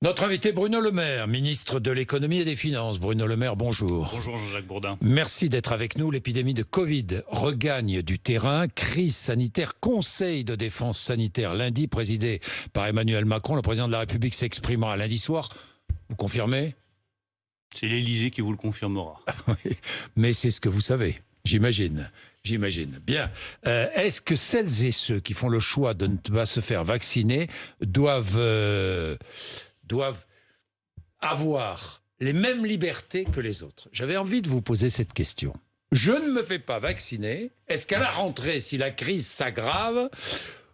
Notre invité Bruno Le Maire, ministre de l'économie et des finances. Bruno Le Maire, bonjour. Bonjour Jean-Jacques Bourdin. Merci d'être avec nous. L'épidémie de Covid regagne du terrain. Crise sanitaire, conseil de défense sanitaire lundi présidé par Emmanuel Macron. Le président de la République s'exprimera lundi soir. Vous confirmez? C'est l'Élysée qui vous le confirmera. Oui, mais c'est ce que vous savez. J'imagine. Bien. Est-ce que celles et ceux qui font le choix de ne pas se faire vacciner doivent avoir les mêmes libertés que les autres? J'avais envie de vous poser cette question. Je ne me fais pas vacciner. Est-ce qu'à la rentrée, si la crise s'aggrave,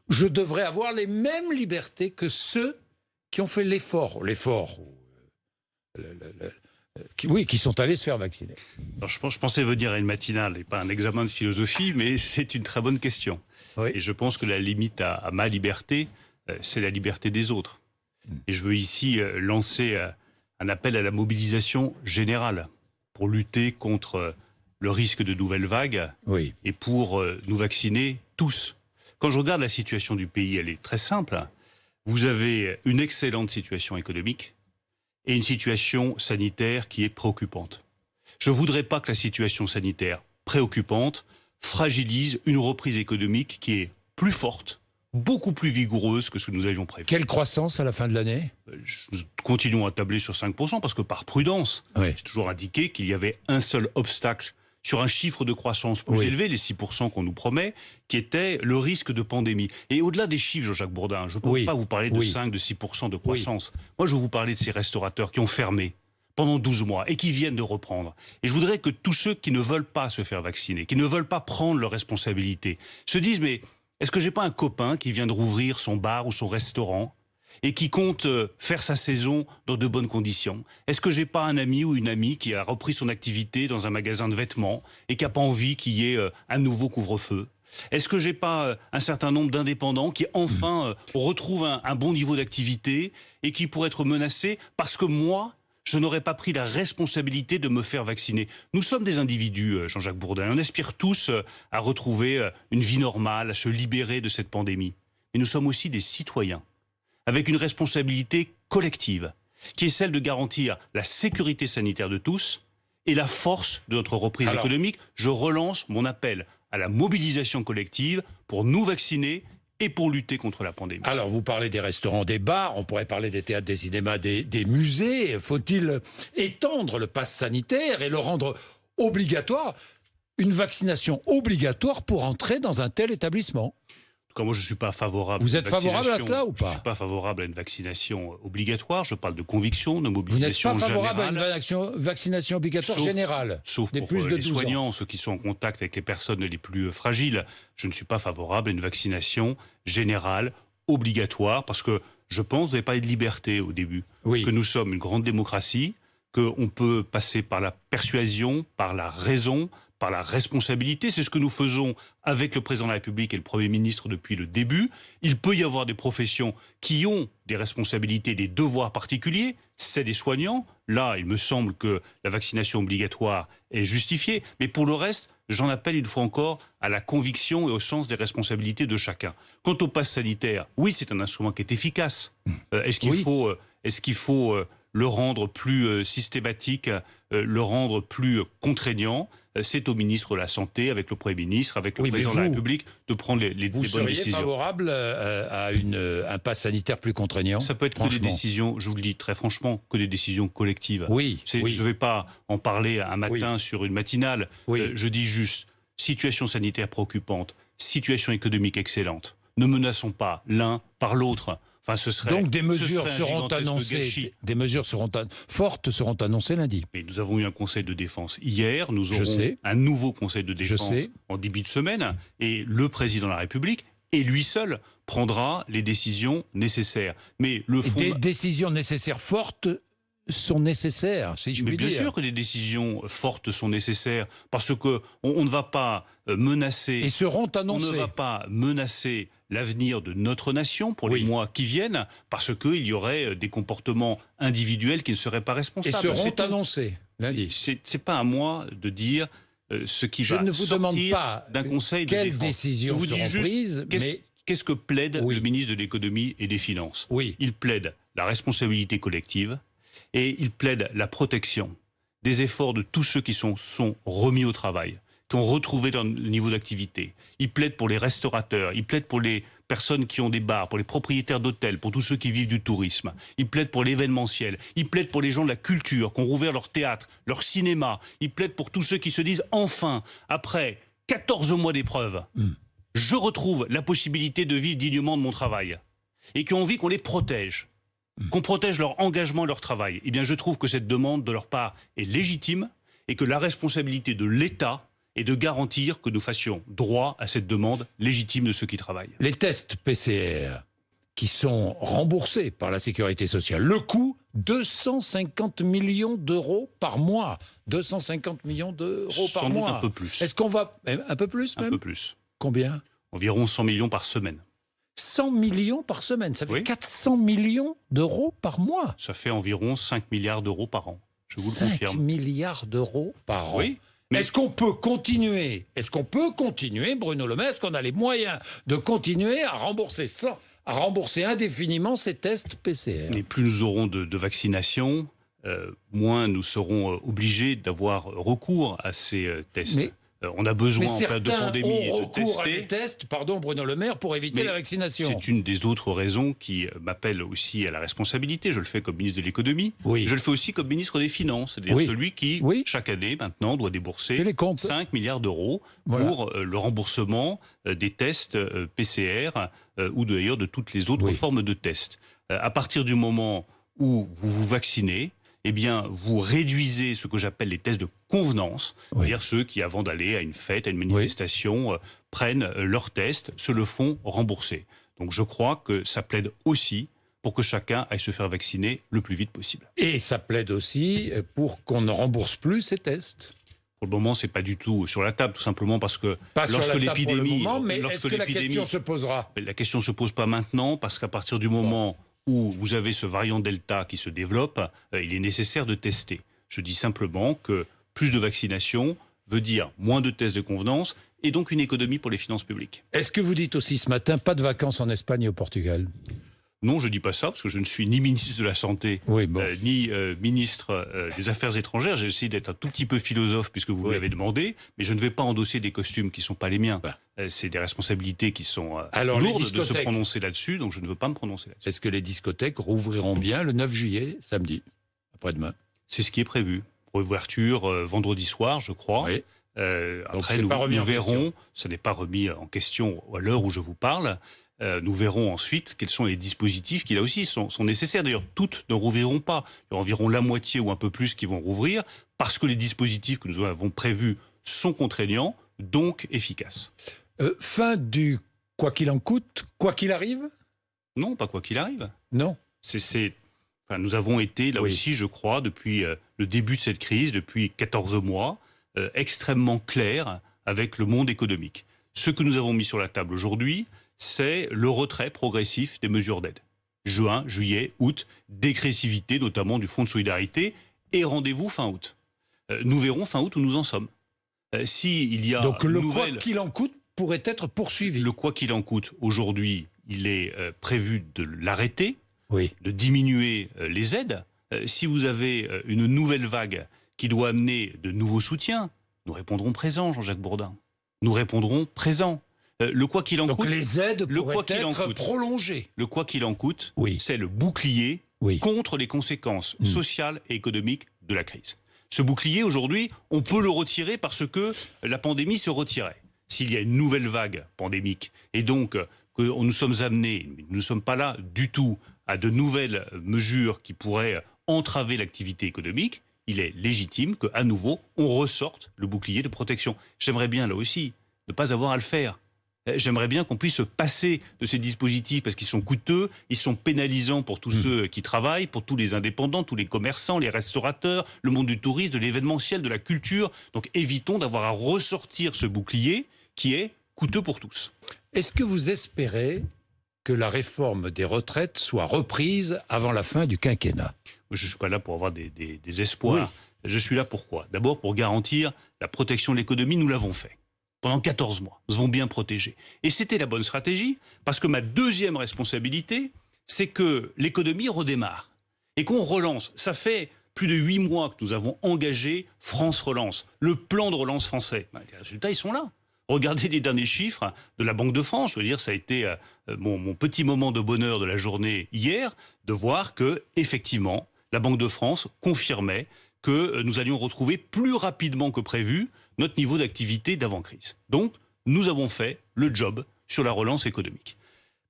je devrais avoir les mêmes libertés que ceux qui ont fait l'effort, qui sont allés se faire vacciner? Alors, je pensais venir à une matinale et pas un examen de philosophie, mais c'est une très bonne question. Oui. Et je pense que la limite à ma liberté, c'est la liberté des autres. Et je veux ici lancer un appel à la mobilisation générale pour lutter contre le risque de nouvelles vagues et pour nous vacciner tous. Quand je regarde la situation du pays, elle est très simple. Vous avez une excellente situation économique et une situation sanitaire qui est préoccupante. Je ne voudrais pas que la situation sanitaire préoccupante fragilise une reprise économique qui est plus forte, beaucoup plus vigoureuse que ce que nous avions prévu. Quelle croissance à la fin de l'année? Nous continuons à tabler sur 5% parce que par prudence, j'ai toujours indiqué qu'il y avait un seul obstacle sur un chiffre de croissance plus élevé, les 6% qu'on nous promet, qui était le risque de pandémie. Et au-delà des chiffres, Jean-Jacques Bourdin, je ne peux pas vous parler de 5, de 6% de croissance. Moi, je veux vous parler de ces restaurateurs qui ont fermé pendant 12 mois et qui viennent de reprendre. Et je voudrais que tous ceux qui ne veulent pas se faire vacciner, qui ne veulent pas prendre leurs responsabilités, se disent, mais est-ce que j'ai pas un copain qui vient de rouvrir son bar ou son restaurant et qui compte faire sa saison dans de bonnes conditions? Est-ce que j'ai pas un ami ou une amie qui a repris son activité dans un magasin de vêtements et qui a pas envie qu'il y ait un nouveau couvre-feu? Est-ce que j'ai pas un certain nombre d'indépendants qui enfin retrouvent un bon niveau d'activité et qui pourraient être menacés parce que moi, je n'aurais pas pris la responsabilité de me faire vacciner? Nous sommes des individus, Jean-Jacques Bourdin. On aspire tous à retrouver une vie normale, à se libérer de cette pandémie. Mais nous sommes aussi des citoyens, avec une responsabilité collective, qui est celle de garantir la sécurité sanitaire de tous et la force de notre reprise économique. Je relance mon appel à la mobilisation collective pour nous vacciner et pour lutter contre la pandémie. Alors, vous parlez des restaurants, des bars, on pourrait parler des théâtres, des cinémas, des musées. Faut-il étendre le pass sanitaire et le rendre obligatoire? Une vaccination obligatoire pour entrer dans un tel établissement? En tout cas, moi, je ne suis pas favorable. Vous êtes favorable à cela ou pas? Je ne suis pas favorable à une vaccination obligatoire. Je parle de conviction, de mobilisation générale. Vous n'êtes pas favorable à une vaccination obligatoire générale? Sauf pour les soignants, ceux qui sont en contact avec les personnes les plus fragiles. Je ne suis pas favorable à une vaccination générale obligatoire parce que je pense, vous avez parlé de liberté au début, que nous sommes une grande démocratie, qu'on peut passer par la persuasion, par la raison, par la responsabilité. C'est ce que nous faisons avec le président de la République et le Premier ministre depuis le début. Il peut y avoir des professions qui ont des responsabilités, des devoirs particuliers. C'est des soignants. Là, il me semble que la vaccination obligatoire est justifiée. Mais pour le reste, j'en appelle une fois encore à la conviction et au sens des responsabilités de chacun. Quant au pass sanitaire, oui, c'est un instrument qui est efficace. Est-ce qu'il faut le rendre plus systématique, le rendre plus contraignant? C'est au ministre de la Santé, avec le Premier ministre, avec le président de la République, de prendre les bonnes décisions. Vous seriez favorable à un pass sanitaire plus contraignant? Ça peut être que des décisions, je vous le dis très franchement, que des décisions collectives. Je ne vais pas en parler un matin sur une matinale. Je dis juste, situation sanitaire préoccupante, situation économique excellente. Ne menaçons pas l'un par l'autre. Enfin, donc des mesures seront annoncées, fortes seront annoncées lundi. Mais nous avons eu un conseil de défense hier, nous aurons un nouveau conseil de défense en début de semaine, et le président de la République, et lui seul, prendra les décisions nécessaires. Mais des décisions nécessaires fortes sont nécessaires, si je puis dire. Bien sûr que des décisions fortes sont nécessaires, parce que on ne va pas menacer... Et seront annoncées. On ne va pas menacer l'avenir de notre nation pour les mois qui viennent, parce qu'il y aurait des comportements individuels qui ne seraient pas responsables. Et seront annoncés lundi. C'est pas à moi de dire ce qui va sortir d'un conseil de défense. Je ne vous demande pas quelles décisions seront prises, mais Qu'est-ce que plaide le ministre de l'économie et des finances? Oui. Il plaide la responsabilité collective et il plaide la protection des efforts de tous ceux qui sont remis au travail, qui ont retrouvé leur niveau d'activité. Il plaide pour les restaurateurs, il plaide pour les personnes qui ont des bars, pour les propriétaires d'hôtels, pour tous ceux qui vivent du tourisme. Il plaide pour l'événementiel, il plaide pour les gens de la culture, qui ont rouvert leur théâtre, leur cinéma. Il plaide pour tous ceux qui se disent, enfin, après 14 mois d'épreuve, je retrouve la possibilité de vivre dignement de mon travail. Et qui ont envie qu'on les protège, qu'on protège leur engagement et leur travail. Eh bien, je trouve que cette demande de leur part est légitime et que la responsabilité de l'État est de garantir que nous fassions droit à cette demande légitime de ceux qui travaillent. Les tests PCR qui sont remboursés par la Sécurité sociale, le coût, 250 millions d'euros par mois. 250 millions d'euros par mois. Sans doute un peu plus. Est-ce qu'on va... Un peu plus même ? Un peu plus. Combien ? Environ 100 millions par semaine. 100 millions par semaine, ça fait oui. 400 millions d'euros par mois. Ça fait environ 5 milliards d'euros par an, je vous le confirme. 5 milliards d'euros par an. Oui. Mais... Est-ce qu'on peut continuer, Bruno Le Maire, est-ce qu'on a les moyens de continuer à rembourser indéfiniment ces tests PCR ? Et plus nous aurons de vaccination, moins nous serons obligés d'avoir recours à ces tests. Mais on a besoin en période de pandémie ont de recours tester. À des tests, pardon Bruno Le Maire, pour éviter la vaccination. C'est une des autres raisons qui m'appelle aussi à la responsabilité. Je le fais comme ministre de l'économie. Oui. Je le fais aussi comme ministre des Finances. C'est-à-dire celui qui, chaque année, maintenant, doit débourser 5 milliards d'euros pour le remboursement des tests PCR ou d'ailleurs de toutes les autres formes de tests. À partir du moment où vous vous vaccinez, eh bien, vous réduisez ce que j'appelle les tests de convenance, c'est-à-dire ceux qui, avant d'aller à une fête, à une manifestation, prennent leurs tests, se le font rembourser. Donc je crois que ça plaide aussi pour que chacun aille se faire vacciner le plus vite possible. Et ça plaide aussi pour qu'on ne rembourse plus ces tests. Pour le moment, c'est pas du tout sur la table, tout simplement parce que lorsque l'épidémie... Mais est-ce que la question se posera ? La question ne se pose pas maintenant, parce qu'à partir du moment... où vous avez ce variant Delta qui se développe, il est nécessaire de tester. Je dis simplement que plus de vaccination veut dire moins de tests de convenance et donc une économie pour les finances publiques. Est-ce que vous dites aussi ce matin, pas de vacances en Espagne et au Portugal ? Non, je ne dis pas ça, parce que je ne suis ni ministre de la Santé, ni ministre des Affaires étrangères. J'ai essayé d'être un tout petit peu philosophe, puisque vous l'avez demandé, mais je ne vais pas endosser des costumes qui ne sont pas les miens. C'est des responsabilités qui sont lourdes de se prononcer là-dessus, donc je ne veux pas me prononcer là-dessus. Est-ce que les discothèques rouvriront bien le 9 juillet, samedi, après-demain ? C'est ce qui est prévu. Réouverture vendredi soir, je crois. Oui. Après, nous verrons, ça n'est pas remis en question à l'heure où je vous parle. Nous verrons ensuite quels sont les dispositifs qui, là aussi, sont nécessaires. D'ailleurs, toutes ne rouvriront pas. Il y a environ la moitié ou un peu plus qui vont rouvrir parce que les dispositifs que nous avons prévus sont contraignants, donc efficaces. Fin du quoi qu'il en coûte, quoi qu'il arrive ? Non, pas quoi qu'il arrive. Non. Nous avons été, là aussi, je crois, depuis le début de cette crise, depuis 14 mois, extrêmement clairs avec le monde économique. Ce que nous avons mis sur la table aujourd'hui, c'est le retrait progressif des mesures d'aide. Juin, juillet, août, dégressivité notamment du Fonds de solidarité et rendez-vous fin août. Nous verrons fin août où nous en sommes. S'il y a donc le quoi qu'il en coûte pourrait être poursuivi. Le quoi qu'il en coûte, aujourd'hui, il est prévu de l'arrêter, de diminuer les aides. Si vous avez une nouvelle vague qui doit amener de nouveaux soutiens, nous répondrons présent, Jean-Jacques Bourdin. Nous répondrons présent. Le quoi qu'il en coûte. Donc les aides pourraient être prolongées. Le quoi qu'il en coûte, c'est le bouclier contre les conséquences sociales et économiques de la crise. Ce bouclier, aujourd'hui, on peut le retirer parce que la pandémie se retirait. S'il y a une nouvelle vague pandémique et donc que nous sommes amenés, nous ne sommes pas là du tout, à de nouvelles mesures qui pourraient entraver l'activité économique, il est légitime qu'à nouveau, on ressorte le bouclier de protection. J'aimerais bien, là aussi, ne pas avoir à le faire. J'aimerais bien qu'on puisse se passer de ces dispositifs parce qu'ils sont coûteux, ils sont pénalisants pour tous ceux qui travaillent, pour tous les indépendants, tous les commerçants, les restaurateurs, le monde du tourisme, de l'événementiel, de la culture. Donc évitons d'avoir à ressortir ce bouclier qui est coûteux pour tous. Est-ce que vous espérez que la réforme des retraites soit reprise avant la fin du quinquennat ? Je ne suis pas là pour avoir des espoirs. Je suis là pourquoi ? D'abord pour garantir la protection de l'économie, nous l'avons fait. Pendant 14 mois, nous avons bien protégé. Et c'était la bonne stratégie, parce que ma deuxième responsabilité, c'est que l'économie redémarre et qu'on relance. Ça fait plus de 8 mois que nous avons engagé France Relance, le plan de relance français. Les résultats, ils sont là. Regardez les derniers chiffres de la Banque de France. Je veux dire, ça a été mon petit moment de bonheur de la journée hier, de voir que, effectivement, la Banque de France confirmait que nous allions retrouver plus rapidement que prévu notre niveau d'activité d'avant-crise. Donc, nous avons fait le job sur la relance économique.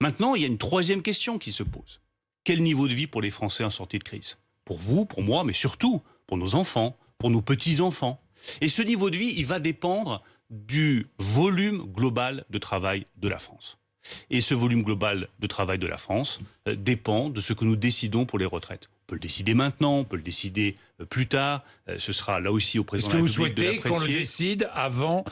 Maintenant, il y a une troisième question qui se pose. Quel niveau de vie pour les Français en sortie de crise ? Pour vous, pour moi, mais surtout pour nos enfants, pour nos petits-enfants. Et ce niveau de vie, il va dépendre du volume global de travail de la France. Et ce volume global de travail de la France dépend de ce que nous décidons pour les retraites. On peut le décider maintenant, on peut le décider plus tard. Ce sera là aussi au président de la République de l'apprécier. Est-ce que vous souhaitez qu'on le décide avant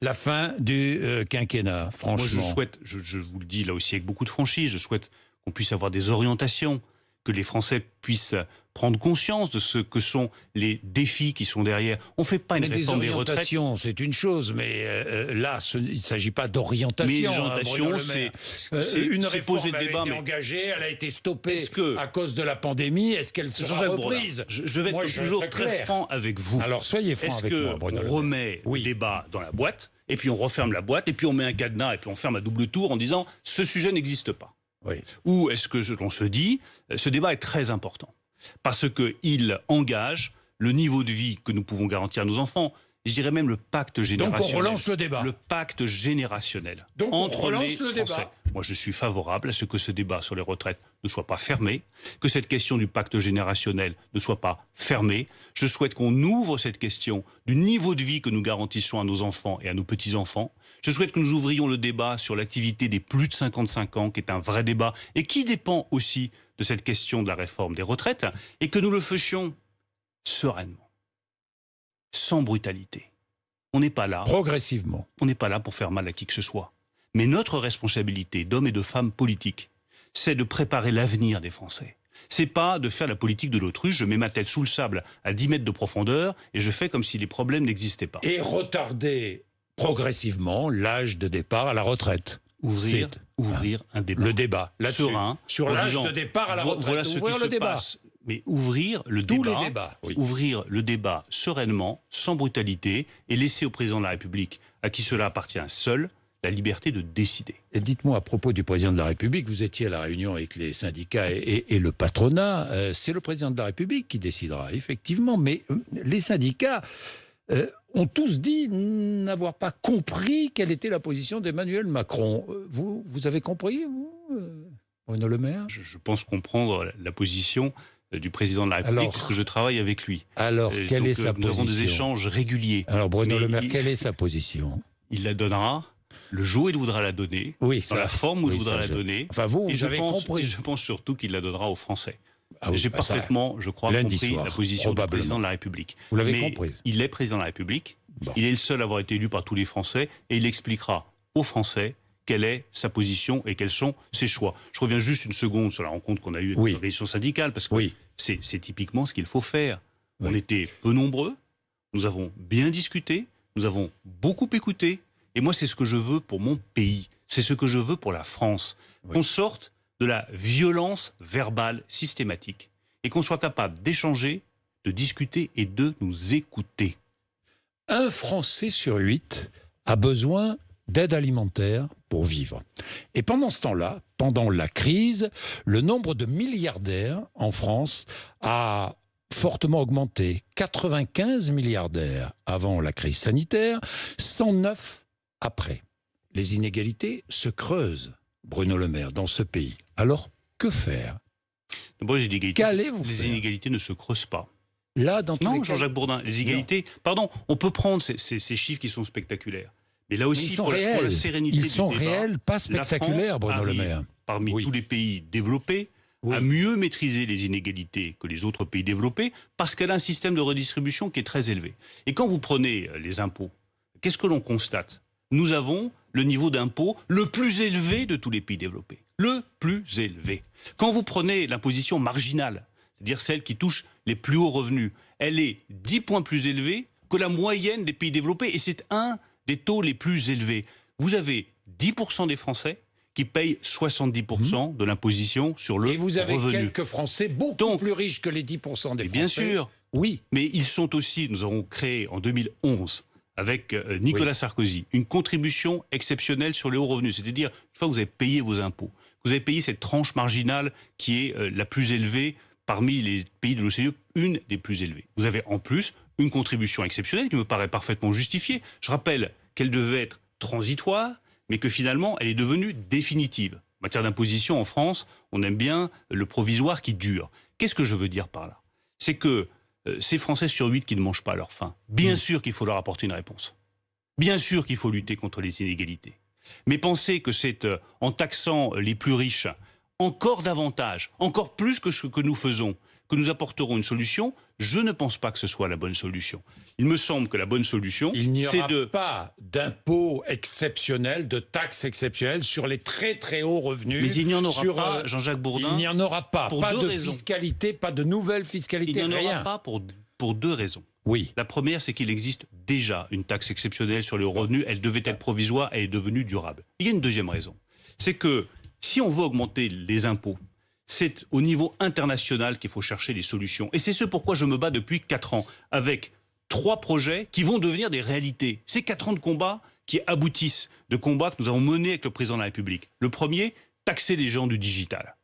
la fin du quinquennat, franchement? Moi, je vous le dis là aussi avec beaucoup de franchise, je souhaite qu'on puisse avoir des orientations, que les Français puissent prendre conscience de ce que sont les défis qui sont derrière. On ne fait pas une réforme des retraites. C'est une chose, mais là, il ne s'agit pas d'orientation. Mais l'orientation, c'est une réforme poser le débat, a été engagée, elle a été stoppée à cause de la pandémie. Est-ce qu'elle sera reprise? Je vais être toujours très franc avec vous. Alors, soyez franc avec moi, Bruno Le Maire. Est-ce qu'on remet le débat dans la boîte, et puis on referme la boîte, et puis on met un cadenas, et puis on ferme à double tour en disant « ce sujet n'existe pas ». Ou est-ce que l'on se dit « ce débat est très important ». Parce qu'il engage le niveau de vie que nous pouvons garantir à nos enfants. Je dirais même le pacte générationnel. Donc on relance le débat. Le pacte générationnel entre les Français. Moi, je suis favorable à ce que ce débat sur les retraites ne soit pas fermé, que cette question du pacte générationnel ne soit pas fermée. Je souhaite qu'on ouvre cette question du niveau de vie que nous garantissons à nos enfants et à nos petits-enfants. Je souhaite que nous ouvrions le débat sur l'activité des plus de 55 ans, qui est un vrai débat, et qui dépend aussi de cette question de la réforme des retraites, et que nous le fassions sereinement, sans brutalité. On n'est pas là. Progressivement. On n'est pas là pour faire mal à qui que ce soit. Mais notre responsabilité d'hommes et de femmes politiques, c'est de préparer l'avenir des Français. C'est pas de faire la politique de l'autruche, je mets ma tête sous le sable à 10 mètres de profondeur et je fais comme si les problèmes n'existaient pas. Et retarder progressivement l'âge de départ à la retraite. Ouvrir un débat. Le débat, là-dessus. Serein. Sur l'âge de départ à la retraite. Voilà ce qui se passe. Mais ouvrir le Tous débat, les débats, ouvrir le débat sereinement, sans brutalité, et laisser au président de la République, à qui cela appartient seul, la liberté de décider. Et dites-moi à propos du président de la République, vous étiez à la réunion avec les syndicats et le patronat, c'est le président de la République qui décidera, effectivement, mais les syndicats ont tous dit n'avoir pas compris quelle était la position d'Emmanuel Macron. Vous avez compris, vous, Bruno Le Maire? Je pense comprendre la position du président de la République, parce que je travaille avec lui. Alors, quelle est sa position? Nous avons des échanges réguliers. Alors, Bruno Le Maire, quelle est sa position? Il la donnera le jour où il voudra la donner, dans la forme où il voudra la donner. Enfin, vous avez compris. Et je pense surtout qu'il la donnera aux Français. Oui, j'ai parfaitement, je crois, compris la position du président de la République. Vous l'avez compris. Il est président de la République, il est le seul à avoir été élu par tous les Français, et il expliquera aux Français quelle est sa position et quels sont ses choix. Je reviens juste une seconde sur la rencontre qu'on a eue avec l'organisation syndicale, parce que c'est typiquement ce qu'il faut faire. On était peu nombreux, nous avons bien discuté, nous avons beaucoup écouté, et moi c'est ce que je veux pour mon pays, c'est ce que je veux pour la France. Qu'on sorte de la violence verbale systématique et qu'on soit capable d'échanger, de discuter et de nous écouter. Un Français sur 8 a besoin d'aide alimentaire pour vivre. Et pendant ce temps-là, pendant la crise, le nombre de milliardaires en France a fortement augmenté. 95 milliardaires avant la crise sanitaire, 109 après. Les inégalités se creusent, Bruno Le Maire, dans ce pays. Alors, que faire? D'abord, les inégalités ne se creusent pas. Là, dans non, Jean-Jacques Bourdin, les inégalités... Pardon, on peut prendre ces chiffres qui sont spectaculaires. Mais là aussi, pour la sérénité du débat... Ils sont réels, pas spectaculaires, Bruno Le Maire. Parmi tous les pays développés, à mieux maîtriser les inégalités que les autres pays développés, parce qu'elle a un système de redistribution qui est très élevé. Et quand vous prenez les impôts, qu'est-ce que l'on constate? Nous avons le niveau d'impôt le plus élevé de tous les pays développés. Le plus élevé. Quand vous prenez l'imposition marginale, c'est-à-dire celle qui touche les plus hauts revenus, elle est 10 points plus élevée que la moyenne des pays développés, et c'est un des taux les plus élevés. Vous avez 10% des Français qui payent 70% de l'imposition sur le revenu. Et vous avez quelques Français beaucoup plus riches que les 10% des Français. Bien sûr. Oui. Mais ils sont aussi, nous avons créé en 2011, avec Nicolas Sarkozy, une contribution exceptionnelle sur les hauts revenus. C'est-à-dire, une fois que vous avez payé vos impôts, vous avez payé cette tranche marginale qui est la plus élevée parmi les pays de l'OCDE, une des plus élevées. Vous avez en plus une contribution exceptionnelle qui me paraît parfaitement justifiée. Je rappelle qu'elle devait être transitoire, mais que finalement, elle est devenue définitive. En matière d'imposition, en France, on aime bien le provisoire qui dure. Qu'est-ce que je veux dire par là? C'est que ces Français sur 8 qui ne mangent pas à leur faim, bien sûr qu'il faut leur apporter une réponse. Bien sûr qu'il faut lutter contre les inégalités. Mais penser que c'est en taxant les plus riches encore davantage, encore plus que ce que nous faisons, que nous apporterons une solution, je ne pense pas que ce soit la bonne solution. Il me semble que la bonne solution, c'est de... Il n'y aura pas d'impôt exceptionnel, de taxes exceptionnelles sur les très très hauts revenus. Mais il n'y en aura pas, Jean-Jacques Bourdin. Il n'y en aura pas. Pour pas deux de raisons. Fiscalité, pas de nouvelle fiscalité, rien. Il n'y en rien. aura pas pour deux raisons. Oui. La première, c'est qu'il existe déjà une taxe exceptionnelle sur les hauts revenus. Elle devait être provisoire, elle est devenue durable. Il y a une deuxième raison. C'est que si on veut augmenter les impôts, c'est au niveau international qu'il faut chercher les solutions. Et c'est ce pourquoi je me bats depuis 4 ans, avec 3 projets qui vont devenir des réalités. Ces 4 ans de combat qui aboutissent, de combats que nous avons menés avec le président de la République. Le premier, taxer les géants du digital.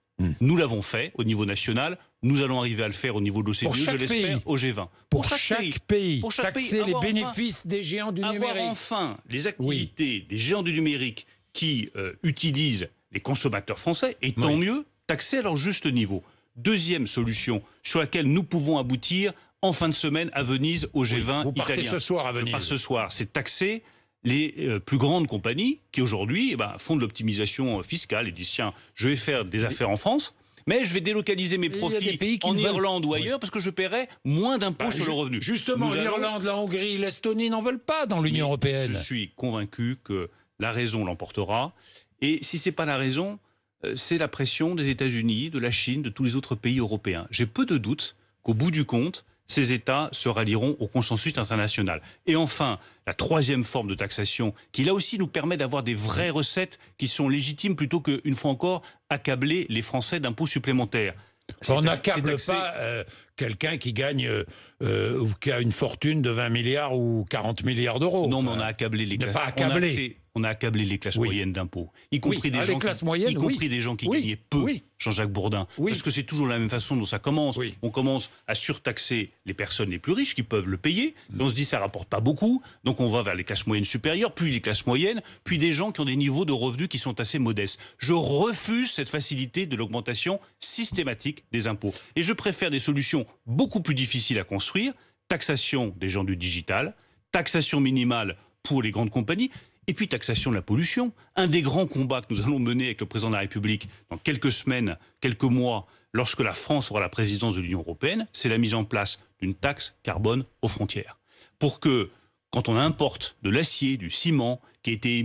Nous l'avons fait au niveau national, nous allons arriver à le faire au niveau de l'OCDE, je l'espère, au G20. Pour chaque pays, pour chaque taxer pays, les bénéfices des géants du numérique. Avoir enfin les activités des géants du numérique qui utilisent les consommateurs français, et tant mieux, taxer à leur juste niveau. Deuxième solution sur laquelle nous pouvons aboutir en fin de semaine à Venise au G20 vous partez italien. Ce soir à Venise. Je pars ce soir, c'est taxer les plus grandes compagnies qui aujourd'hui font de l'optimisation fiscale et disent tiens, je vais faire des affaires en France, mais je vais délocaliser mes profits en Irlande ou ailleurs parce que je paierai moins d'impôts sur le revenu. Justement, l'Irlande, la Hongrie, l'Estonie n'en veulent pas dans l'Union européenne. Je suis convaincu que la raison l'emportera. Et si ce n'est pas la raison, c'est la pression des États-Unis, de la Chine, de tous les autres pays européens. J'ai peu de doute qu'au bout du compte, ces États se rallieront au consensus international. Et enfin, la troisième forme de taxation, qui là aussi nous permet d'avoir des vraies recettes qui sont légitimes plutôt qu'une fois encore accabler les Français d'impôts supplémentaires. On n'accable pas quelqu'un qui gagne ou qui a une fortune de 20 milliards ou 40 milliards d'euros. Non, mais on a accablé les classes. On a accablé les classes moyennes d'impôts, y compris des gens des gens qui gagnaient peu, Jean-Jacques Bourdin. Parce que c'est toujours la même façon dont ça commence. On commence à surtaxer les personnes les plus riches qui peuvent le payer. Et on se dit ça rapporte pas beaucoup, donc on va vers les classes moyennes supérieures, puis les classes moyennes, puis des gens qui ont des niveaux de revenus qui sont assez modestes. Je refuse cette facilité de l'augmentation systématique des impôts. Et je préfère des solutions beaucoup plus difficiles à construire, taxation des gens du digital, taxation minimale pour les grandes compagnies, et puis taxation de la pollution. Un des grands combats que nous allons mener avec le président de la République dans quelques semaines, quelques mois, lorsque la France aura la présidence de l'Union européenne, c'est la mise en place d'une taxe carbone aux frontières. Pour que, quand on importe de l'acier, du ciment, qui a été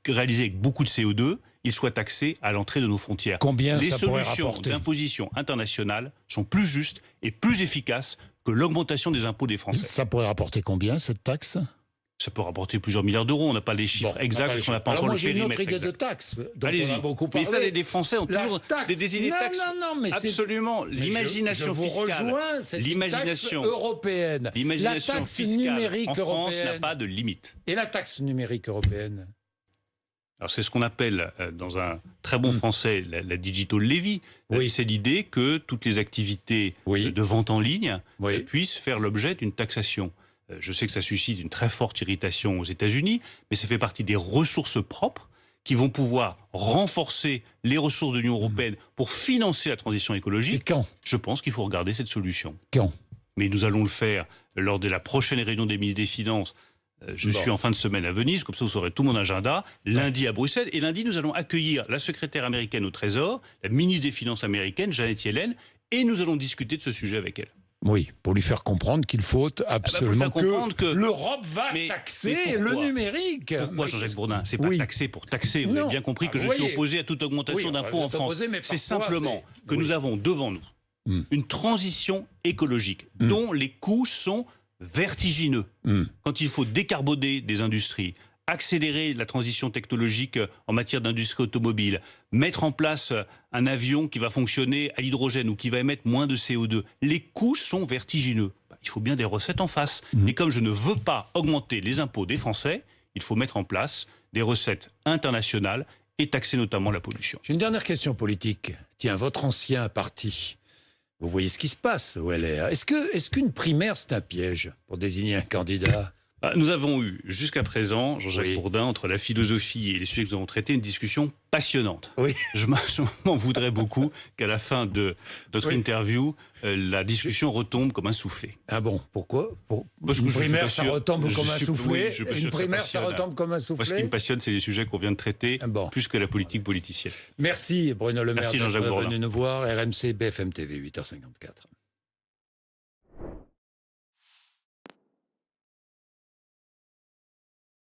réalisé avec beaucoup de CO2, il soit taxé à l'entrée de nos frontières. Combien les ça pourrait solutions rapporter ? D'imposition internationale sont plus justes et plus efficaces que l'augmentation des impôts des Français. Ça pourrait rapporter combien, cette taxe ? Ça peut rapporter plusieurs milliards d'euros. On n'a pas les chiffres exacts parce qu'on n'a pas encore le périmètre. Moi, j'ai une autre idée de taxe dont on a beaucoup parlé. parlé. Mais ça, les Français ont toujours des idées de taxes. Mais absolument. L'imagination fiscale. L'imagination européenne. L'imagination fiscale en France n'a pas de limite. Et la taxe numérique européenne ? Alors c'est ce qu'on appelle, dans un très bon français, la digital levy. C'est l'idée que toutes les activités de vente en ligne puissent faire l'objet d'une taxation. Je sais que ça suscite une très forte irritation aux États-Unis, mais ça fait partie des ressources propres qui vont pouvoir renforcer les ressources de l'Union européenne pour financer la transition écologique. Et quand ? Je pense qu'il faut regarder cette solution. Quand ? Mais nous allons le faire lors de la prochaine réunion des ministres des Finances. Je suis en fin de semaine à Venise, comme ça vous saurez tout mon agenda. Lundi à Bruxelles. Et lundi, nous allons accueillir la secrétaire américaine au Trésor, la ministre des Finances américaine, Janet Yellen, et nous allons discuter de ce sujet avec elle. Oui, pour lui faire comprendre qu'il faut absolument que l'Europe va taxer le numérique. Pourquoi, Jean-Jacques Bourdin ? C'est pas taxer pour taxer. Vous avez bien compris que je suis opposé à toute augmentation d'impôts en France. C'est simplement que nous avons devant nous une transition écologique dont les coûts sont vertigineux. Quand il faut décarboner des industries, accélérer la transition technologique en matière d'industrie automobile, mettre en place un avion qui va fonctionner à l'hydrogène ou qui va émettre moins de CO2, les coûts sont vertigineux. Il faut bien des recettes en face. Et comme je ne veux pas augmenter les impôts des Français, il faut mettre en place des recettes internationales et taxer notamment la pollution. J'ai une dernière question politique. Tiens, votre ancien parti, vous voyez ce qui se passe au LR. Est-ce qu'une primaire, c'est un piège pour désigner un candidat ? Nous avons eu, jusqu'à présent, Jean-Jacques Bourdin, entre la philosophie et les sujets que nous avons traités, une discussion passionnante. Oui. Je m'en voudrais beaucoup qu'à la fin de notre interview, la discussion retombe comme un soufflé. Ah bon, pourquoi Parce une primaire, ça retombe comme un soufflé. Une primaire, ça retombe comme un soufflé. Moi, ce qui me passionne, c'est les sujets qu'on vient de traiter, plus que la politique politicienne. Merci Bruno Le Maire d'être venu nous voir. RMC BFM TV, 8h54.